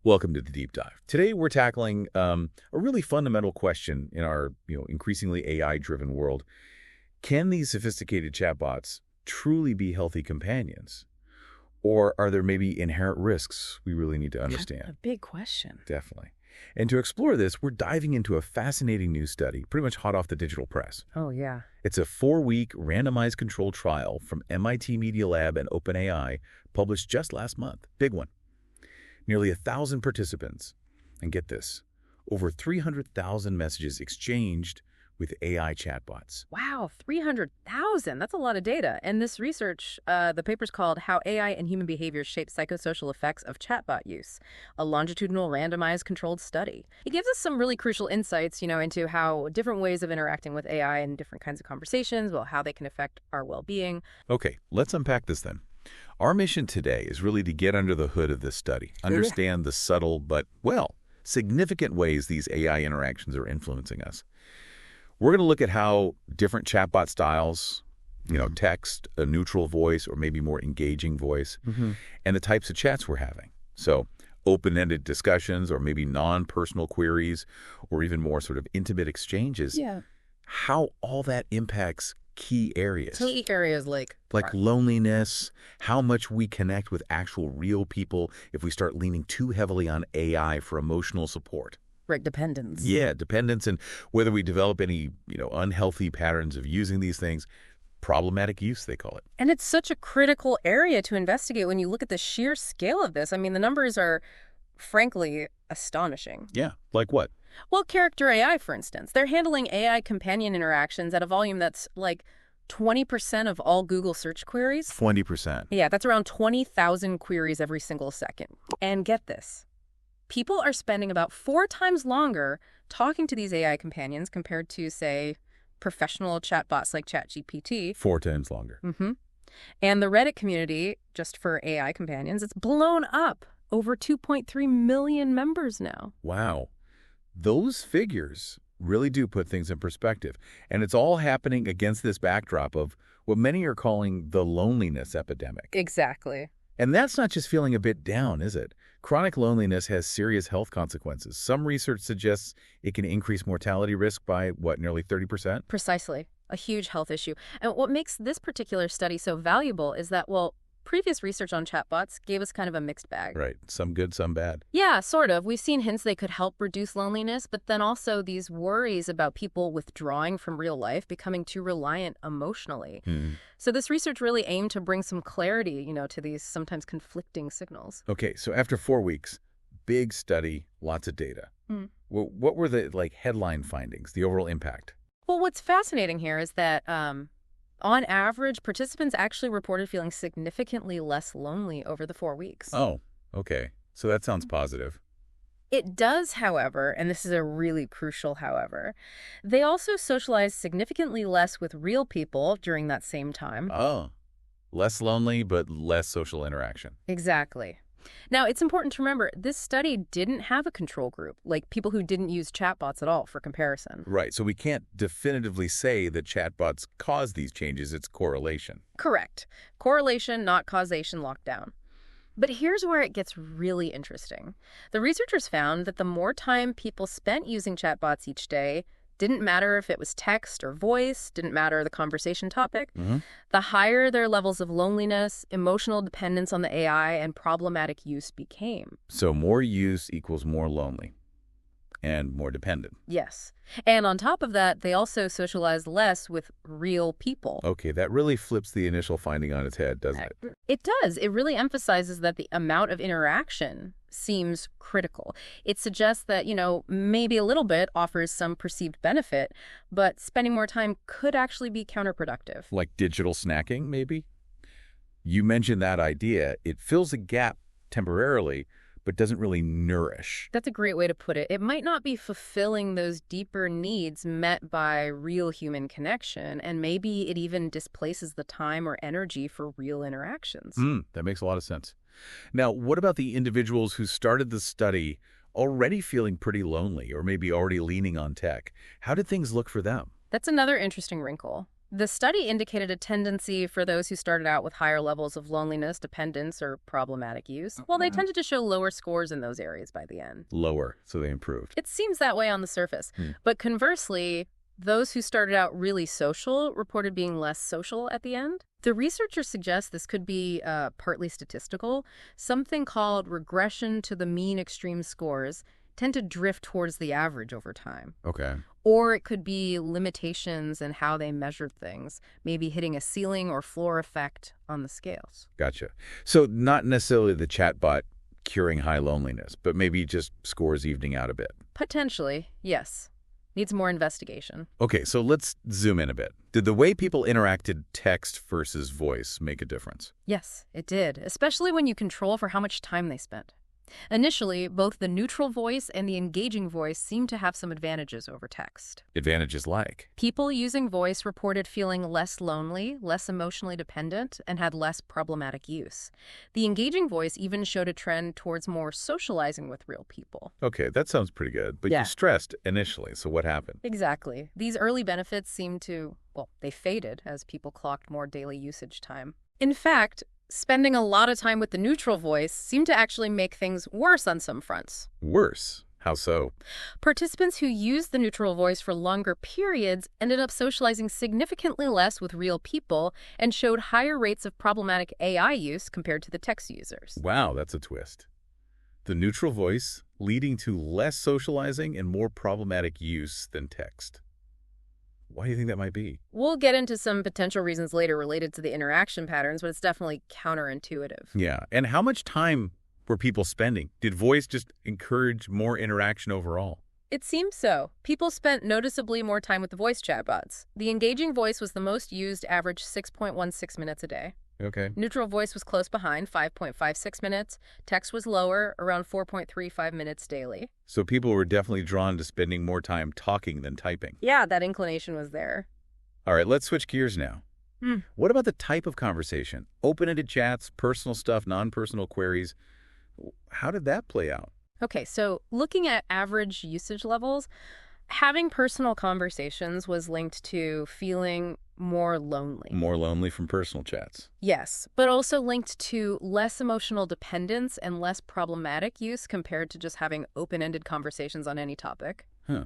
Welcome to the deep dive. Today we're tackling a really fundamental question in our increasingly AI-driven world. Can these sophisticated chatbots truly be healthy companions? Or are there maybe inherent risks we really need to A understand? big question. Definitely. And to explore this, we're diving into a fascinating new study, pretty much hot off the digital press. Oh, yeah. It's a 4-week randomized controlled trial from MIT Media Lab and OpenAI, published just last month. Big one. Nearly 1,000 participants. And get this, over 300,000 messages exchanged with AI chatbots. Wow, 300,000. That's a lot of data. And this research, the paper's called How AI and Human Behavior Shape Psychosocial Effects of Chatbot Use, a longitudinal randomized controlled study. It gives us some really crucial insights, into how different ways of interacting with AI and different kinds of conversations, well, how they can affect our well-being. Okay, let's unpack this then. Our mission today is really to get under the hood of this study, understand the subtle but, significant ways these AI interactions are influencing us. We're going to look at how different chatbot styles, text, a neutral voice, or maybe more engaging voice, and the types of chats we're having. So open-ended discussions or maybe non-personal queries or even more sort of intimate exchanges. Yeah. How all that impacts key areas. Key areas like loneliness, how much we connect with actual real people if we start leaning too heavily on AI for emotional support. right, dependence. Yeah, dependence, and whether we develop any, unhealthy patterns of using these things. Problematic use, they call it. And it's such a critical area to investigate when you look at the sheer scale of this. I mean, the numbers are, frankly, astonishing. Yeah, like what? Well, Character AI, for instance, they're handling AI companion interactions at a volume that's like 20% of all Google search queries. 20%. Yeah, that's around 20,000 queries every single second. And get this. People are spending about 4 times longer talking to these AI companions compared to, say, professional chatbots like ChatGPT. 4 times longer. And the Reddit community, just for AI companions, it's blown up. Over 2.3 million members now. Wow. Those figures really do put things in perspective. And it's all happening against this backdrop of what many are calling the loneliness epidemic. Exactly. And that's not just feeling a bit down, is it? Chronic loneliness has serious health consequences. Some research suggests it can increase mortality risk by, nearly 30%? Precisely. A huge health issue. And what makes this particular study so valuable is that, previous research on chatbots gave us kind of a mixed bag. Right. Some good, some bad. Yeah, sort of. We've seen hints they could help reduce loneliness, but then also these worries about people withdrawing from real life, becoming too reliant emotionally. So this research really aimed to bring some clarity, to these sometimes conflicting signals. Okay, so after 4 weeks, big study, lots of data. What were the headline findings, the overall impact? Well, what's fascinating here is that on average, participants actually reported feeling significantly less lonely over the 4 weeks. Oh, okay. So that sounds positive. It does, however, and this is a really crucial however, they also socialized significantly less with real people during that same time. Oh, less lonely, but less social interaction. Exactly. Now, it's important to remember, this study didn't have a control group, like people who didn't use chatbots at all for comparison. Right, so we can't definitively say that chatbots cause these changes. It's correlation. Correct. Correlation, not causation, lockdown. But here's where it gets really interesting. The researchers found that the more time people spent using chatbots each day, didn't matter if it was text or voice, didn't matter the conversation topic, the higher their levels of loneliness, emotional dependence on the AI, and problematic use became. So more use equals more lonely and more dependent. Yes. And on top of that, they also socialized less with real people. Okay, that really flips the initial finding on its head, doesn't it? It does. It really emphasizes that the amount of interaction seems critical. It suggests that, maybe a little bit offers some perceived benefit, but spending more time could actually be counterproductive. Like digital snacking, maybe? You mentioned that idea. It fills a gap temporarily, but doesn't really nourish. That's a great way to put it. It might not be fulfilling those deeper needs met by real human connection, and maybe it even displaces the time or energy for real interactions. That makes a lot of sense. Now, what about the individuals who started the study already feeling pretty lonely or maybe already leaning on tech? How did things look for them? That's another interesting wrinkle. The study indicated a tendency for those who started out with higher levels of loneliness, dependence, or problematic use, while they tended to show lower scores in those areas by the end. Lower, so they improved. It seems that way on the surface. But conversely, those who started out really social reported being less social at the end. The researchers suggest this could be partly statistical. Something called regression to the mean extreme scores tend to drift towards the average over time. Okay. Or it could be limitations in how they measured things, maybe hitting a ceiling or floor effect on the scales. Gotcha. So not necessarily the chatbot curing high loneliness, but maybe just scores evening out a bit. Potentially, yes. Needs more investigation. Okay, so let's zoom in a bit. Did the way people interacted text versus voice make a difference? Yes, it did, especially when you control for how much time they spent. Initially, both the neutral voice and the engaging voice seemed to have some advantages over text. Advantages like? People using voice reported feeling less lonely, less emotionally dependent, and had less problematic use. The engaging voice even showed a trend towards more socializing with real people. Okay, that sounds pretty good, but Yeah. you stressed initially, so what happened? Exactly. These early benefits seemed to, well, they faded as people clocked more daily usage time. In fact, spending a lot of time with the neutral voice seemed to actually make things worse on some fronts. Worse. How so? Participants who used the neutral voice for longer periods ended up socializing significantly less with real people and showed higher rates of problematic AI use compared to the text users. Wow, that's a twist. The neutral voice leading to less socializing and more problematic use than text. Why do you think that might be? We'll get into some potential reasons later related to the interaction patterns, but it's definitely counterintuitive. Yeah, and how much time were people spending? Did voice just encourage more interaction overall? It seems so. People spent noticeably more time with the voice chatbots. The engaging voice was the most used, average 6.16 minutes a day. Okay. Neutral voice was close behind, 5.56 minutes. Text was lower, around 4.35 minutes daily. So people were definitely drawn to spending more time talking than typing. Yeah, that inclination was there. All right, let's switch gears now. What about the type of conversation? Open-ended chats, personal stuff, non-personal queries. How did that play out? Okay, so looking at average usage levels, having personal conversations was linked to feeling more lonely. More lonely from personal chats. Yes, but also linked to less emotional dependence and less problematic use compared to just having open-ended conversations on any topic. Huh.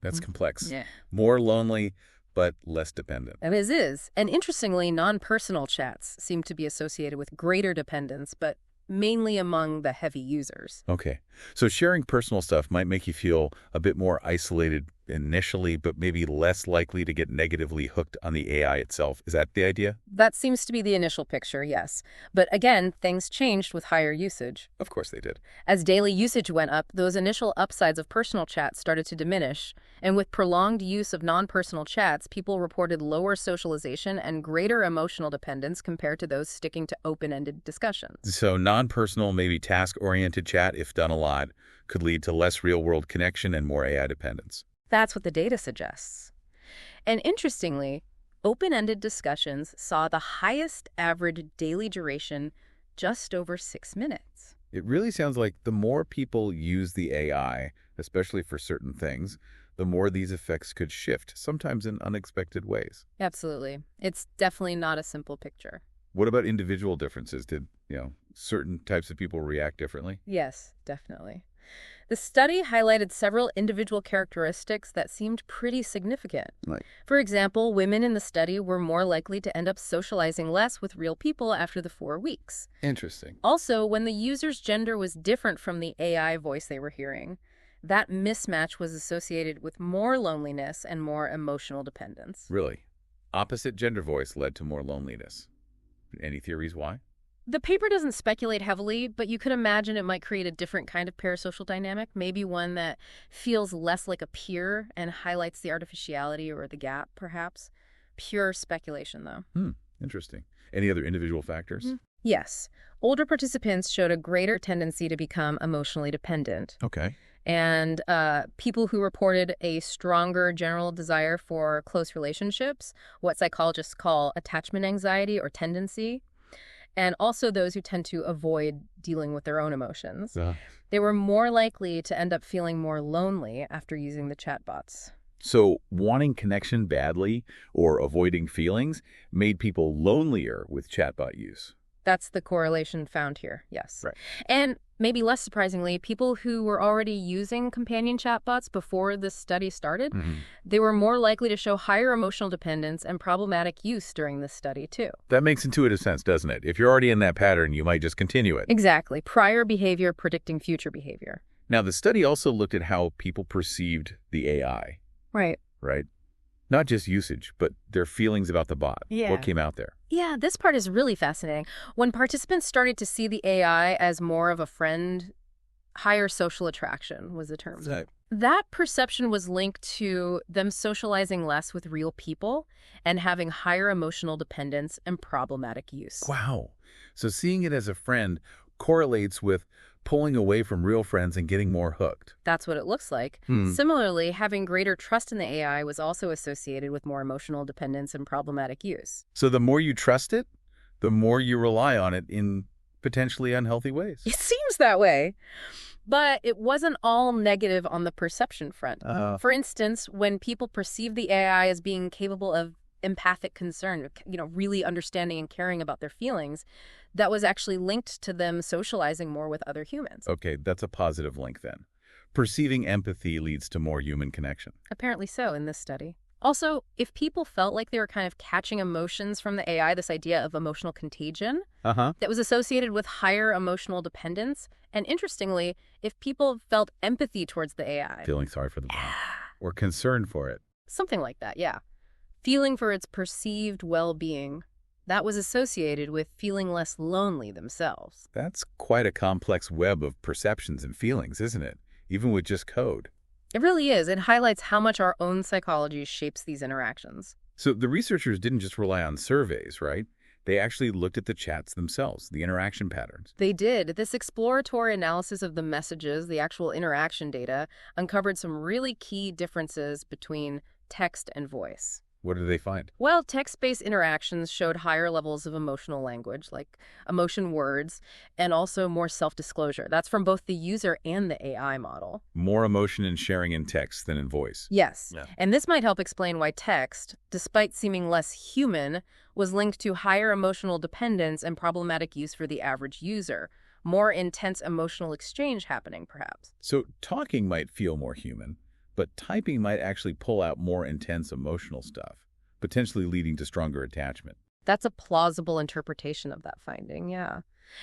That's complex. Yeah. More lonely, but less dependent. And it is. And interestingly, non-personal chats seem to be associated with greater dependence, but mainly among the heavy users. Okay. So sharing personal stuff might make you feel a bit more isolated initially, but maybe less likely to get negatively hooked on the AI itself. Is that the idea? That seems to be the initial picture, yes. But again, things changed with higher usage. Of course they did. As daily usage went up, those initial upsides of personal chats started to diminish. And with prolonged use of non-personal chats, people reported lower socialization and greater emotional dependence compared to those sticking to open-ended discussions. So non-personal, maybe task-oriented chat, if done a lot, could lead to less real-world connection and more AI dependence. That's what the data suggests. And interestingly, open-ended discussions saw the highest average daily duration just over 6 minutes. It really sounds like the more people use the AI, especially for certain things, the more these effects could shift, sometimes in unexpected ways. Absolutely. It's definitely not a simple picture. What about individual differences? Did, certain types of people react differently? Yes, definitely. The study highlighted several individual characteristics that seemed pretty significant. For example, women in the study were more likely to end up socializing less with real people after the 4 weeks. Interesting. Also, when the user's gender was different from the AI voice they were hearing, that mismatch was associated with more loneliness and more emotional dependence. Really? Opposite gender voice led to more loneliness. Any theories why? The paper doesn't speculate heavily, but you could imagine it might create a different kind of parasocial dynamic, maybe one that feels less like a peer and highlights the artificiality or the gap, perhaps. Pure speculation, though. Interesting. Any other individual factors? Yes. Older participants showed a greater tendency to become emotionally dependent. Okay. And people who reported a stronger general desire for close relationships, what psychologists call attachment anxiety or tendency, and also those who tend to avoid dealing with their own emotions. They were more likely to end up feeling more lonely after using the chatbots. So wanting connection badly or avoiding feelings made people lonelier with chatbot use. That's the correlation found here, yes. Right. And maybe less surprisingly, people who were already using companion chatbots before this study started, they were more likely to show higher emotional dependence and problematic use during this study, too. That makes intuitive sense, doesn't it? If you're already in that pattern, you might just continue it. Exactly. Prior behavior predicting future behavior. Now, the study also looked at how people perceived the AI, Right. right? Not just usage, but their feelings about the bot. Yeah. What came out there? Yeah, this part is really fascinating. When participants started to see the AI as more of a friend, higher social attraction was the term. That perception was linked to them socializing less with real people and having higher emotional dependence and problematic use. Wow. So seeing it as a friend correlates with pulling away from real friends and getting more hooked. That's what it looks like. Similarly, having greater trust in the AI was also associated with more emotional dependence and problematic use. So the more you trust it, the more you rely on it in potentially unhealthy ways. It seems that way. But it wasn't all negative on the perception front. For instance, when people perceive the AI as being capable of empathic concern, really understanding and caring about their feelings, that was actually linked to them socializing more with other humans. Okay, that's a positive link then. Perceiving empathy leads to more human connection. Apparently so in this study. Also, if people felt like they were kind of catching emotions from the AI, this idea of emotional contagion, that was associated with higher emotional dependence. And interestingly, if people felt empathy towards the AI. Feeling sorry for the bot. Or concern for it. Something like that, yeah. Feeling for its perceived well-being, that was associated with feeling less lonely themselves. That's quite a complex web of perceptions and feelings, isn't it? Even with just code. It really is. It highlights how much our own psychology shapes these interactions. So the researchers didn't just rely on surveys, right? They actually looked at the chats themselves, the interaction patterns. They did. This exploratory analysis of the messages, the actual interaction data, uncovered some really key differences between text and voice. What did they find? Well, text-based interactions showed higher levels of emotional language, like emotion words, and also more self-disclosure. That's from both the user and the AI model. More emotion in sharing in text than in voice. Yes. Yeah. And this might help explain why text, despite seeming less human, was linked to higher emotional dependence and problematic use for the average user. More intense emotional exchange happening, perhaps. So talking might feel more human, but typing might actually pull out more intense emotional stuff, potentially leading to stronger attachment. That's a plausible interpretation of that finding, yeah.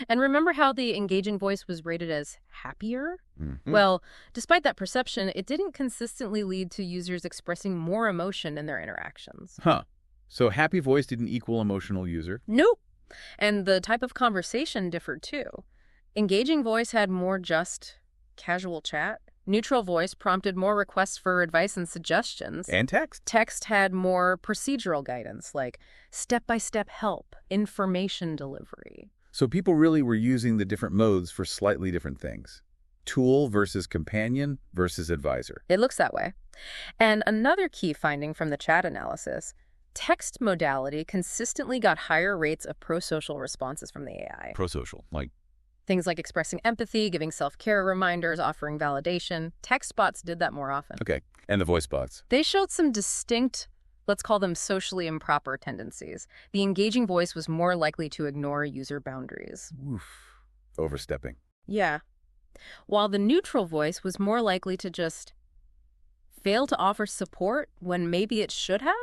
And remember how the engaging voice was rated as happier? Well, despite that perception, it didn't consistently lead to users expressing more emotion in their interactions. So happy voice didn't equal emotional user? Nope. And the type of conversation differed too. Engaging voice had more just casual chat. Neutral voice prompted more requests for advice and suggestions. And text? Text had more procedural guidance, like step-by-step help, information delivery. So people really were using the different modes for slightly different things. Tool versus companion versus advisor. It looks that way. And another key finding from the chat analysis, text modality consistently got higher rates of prosocial responses from the AI. Prosocial, like? Things like expressing empathy, giving self-care reminders, offering validation. Text bots did that more often. Okay. And the voice bots? They showed some distinct, let's call them socially improper tendencies. The engaging voice was more likely to ignore user boundaries. Oof. Overstepping. Yeah. While the neutral voice was more likely to just fail to offer support when maybe it should have,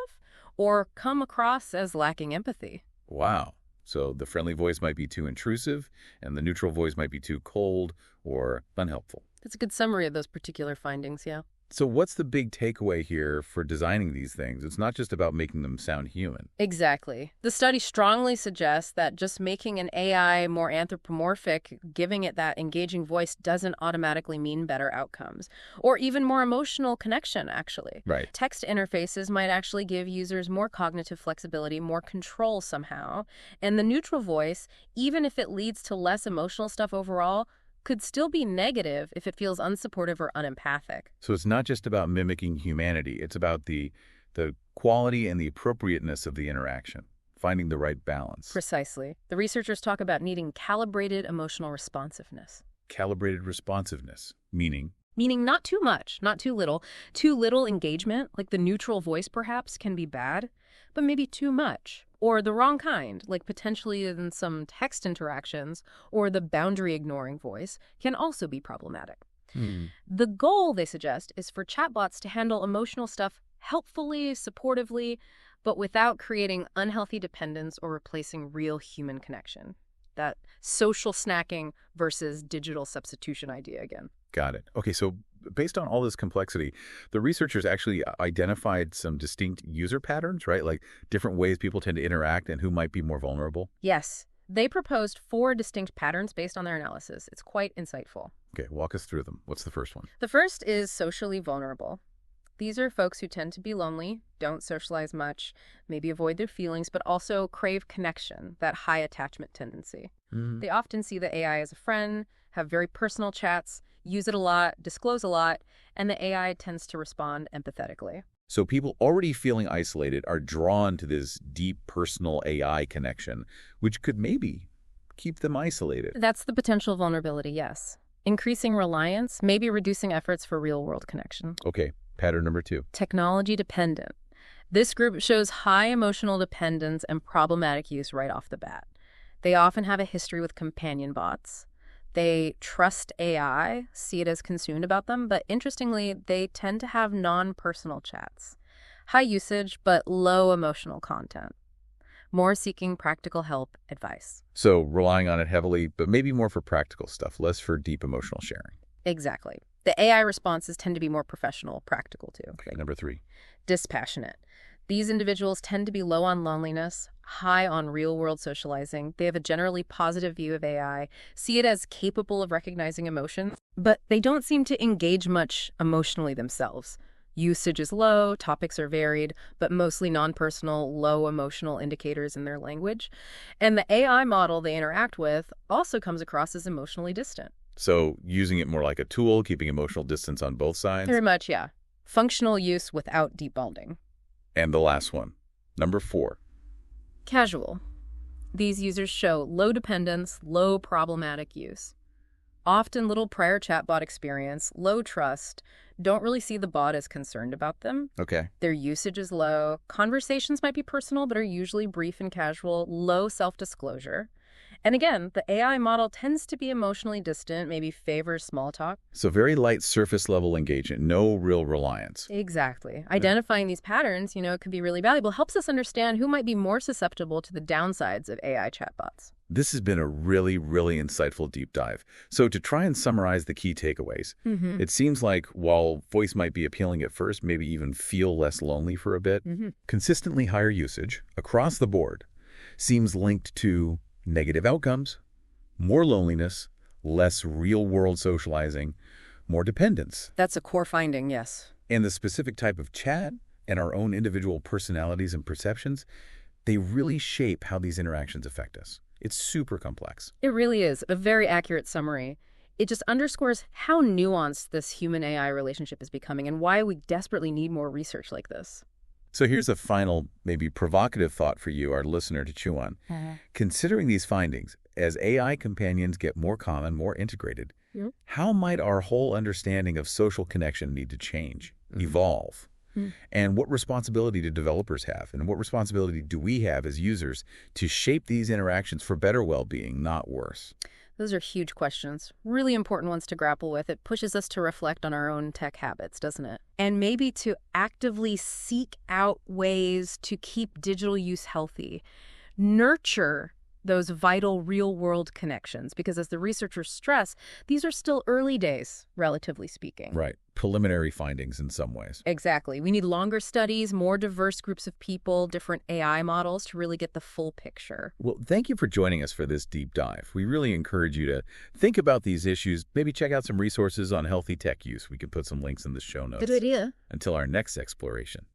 or come across as lacking empathy. Wow. So the friendly voice might be too intrusive, and the neutral voice might be too cold or unhelpful. That's a good summary of those particular findings, yeah. So what's the big takeaway here for designing these things? It's not just about making them sound human. Exactly. The study strongly suggests that just making an AI more anthropomorphic, giving it that engaging voice, doesn't automatically mean better outcomes, or even more emotional connection, actually. Right. Text interfaces might actually give users more cognitive flexibility, more control somehow, and the neutral voice, even if it leads to less emotional stuff overall, could still be negative if it feels unsupportive or unempathic. So it's not just about mimicking humanity. It's about the quality and the appropriateness of the interaction, finding the right balance. Precisely. The researchers talk about needing calibrated emotional responsiveness. Calibrated responsiveness, meaning? Meaning not too much, not too little. Too little engagement, like the neutral voice perhaps, can be bad, but maybe too much, or the wrong kind, like potentially in some text interactions, or the boundary-ignoring voice, can also be problematic. Hmm. The goal, they suggest, is for chatbots to handle emotional stuff helpfully, supportively, but without creating unhealthy dependence or replacing real human connection. That social snacking versus digital substitution idea again. Got it. Okay, so based on all this complexity, the researchers actually identified some distinct user patterns, right? Like different ways people tend to interact and who might be more vulnerable. Yes, they proposed 4 distinct patterns based on their analysis. It's quite insightful. Okay, walk us through them. What's the first one? The first is socially vulnerable. These are folks who tend to be lonely, don't socialize much, maybe avoid their feelings, but also crave connection, that high attachment tendency. Mm. They often see the AI as a friend, have very personal chats, use it a lot, disclose a lot, and the AI tends to respond empathetically. So people already feeling isolated are drawn to this deep personal AI connection, which could maybe keep them isolated. That's the potential vulnerability, yes. Increasing reliance, maybe reducing efforts for real-world connection. Okay, pattern number 2. Technology dependent. This group shows high emotional dependence and problematic use right off the bat. They often have a history with companion bots. They trust AI, see it as concerned about them, but interestingly, they tend to have non-personal chats. High usage, but low emotional content. More seeking practical help, advice. So relying on it heavily, but maybe more for practical stuff, less for deep emotional sharing. Exactly. The AI responses tend to be more professional, practical too. Okay, number 3. Dispassionate. These individuals tend to be low on loneliness, high on real-world socializing. They have a generally positive view of AI, see it as capable of recognizing emotions, but they don't seem to engage much emotionally themselves. Usage is low, topics are varied, but mostly non-personal, low emotional indicators in their language. And the AI model they interact with also comes across as emotionally distant. So using it more like a tool, keeping emotional distance on both sides. Very much, yeah. Functional use without deep bonding. And the last one, number 4. Casual. These users show low dependence, low problematic use. Often little prior chatbot experience, low trust, don't really see the bot as concerned about them. Okay. Their usage is low. Conversations might be personal, but are usually brief and casual, low self-disclosure. And again, the AI model tends to be emotionally distant, maybe favors small talk. So very light surface level engagement, no real reliance. Exactly. Identifying these patterns, could be really valuable. Helps us understand who might be more susceptible to the downsides of AI chatbots. This has been a really, really insightful deep dive. So to try and summarize the key takeaways, it seems like while voice might be appealing at first, maybe even feel less lonely for a bit, consistently higher usage across the board seems linked to negative outcomes, more loneliness, less real-world socializing, more dependence. That's a core finding, yes. And the specific type of chat and our own individual personalities and perceptions, they really shape how these interactions affect us. It's super complex. It really is a very accurate summary. It just underscores how nuanced this human-AI relationship is becoming and why we desperately need more research like this. So here's a final, maybe provocative thought for you, our listener, to chew on. Considering these findings, as AI companions get more common, more integrated, how might our whole understanding of social connection need to change, evolve? And what responsibility do developers have? And what responsibility do we have as users to shape these interactions for better well-being, not worse? Those are huge questions, really important ones to grapple with. It pushes us to reflect on our own tech habits, doesn't it? And maybe to actively seek out ways to keep digital use healthy, nurture those vital real-world connections, because as the researchers stress, these are still early days, relatively speaking. Right. Preliminary findings in some ways. Exactly. We need longer studies, more diverse groups of people, different AI models to really get the full picture. Well, thank you for joining us for this deep dive. We really encourage you to think about these issues, maybe check out some resources on healthy tech use. We could put some links in the show notes. Good idea. Until our next exploration.